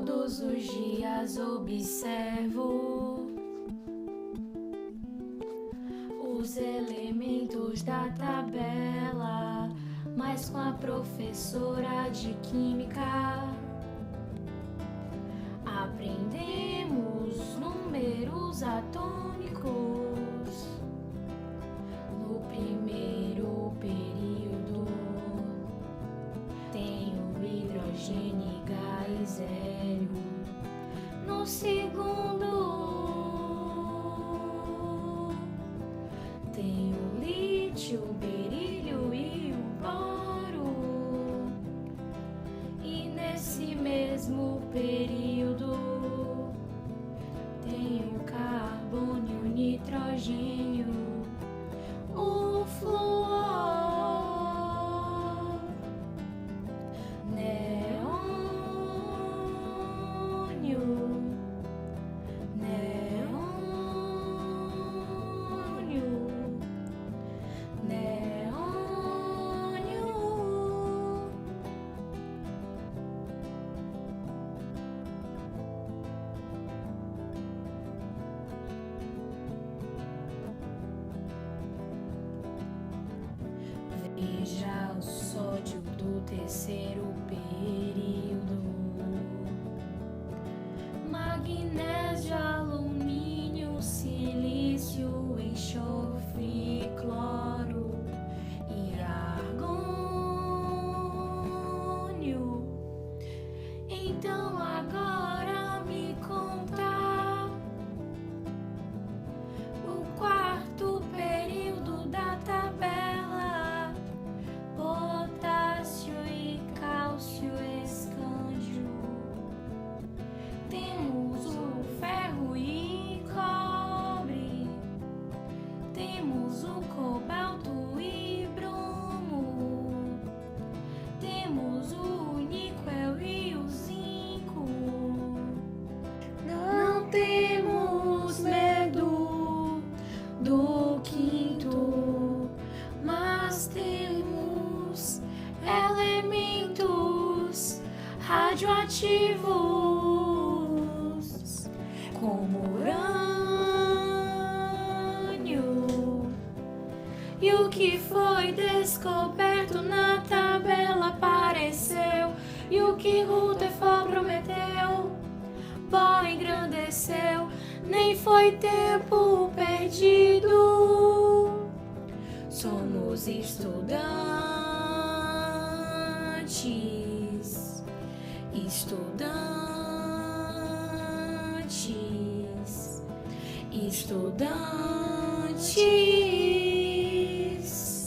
Todos os dias observo os elementos da tabela, mas com a professora de química aprendemos números atômicos. No primeiro período tem o hidrogênio e gás hélio. No segundo tem o lítio, o berílio e o boro. E nesse mesmo período tem o carbono e o nitrogênio, o flúor, Veja o sódio do terceiro período, magnésio, alumínio, silício, enxofre, cloro e argônio. Então agora me conta o quarto período da tabela: potássio e cálcio, escândio. Temos o ferro e cobre, temos o cobalto e bromo, temos o níquel e o zinco. Não temos medo do quinto, mas temos elementos radioativos como urânio. E o que foi descoberto na tabela apareceu, e o que Rutherford prometeu, Bohr engrandeceu. Nem foi tempo perdido, somos estudantes, estudantes, estudantes.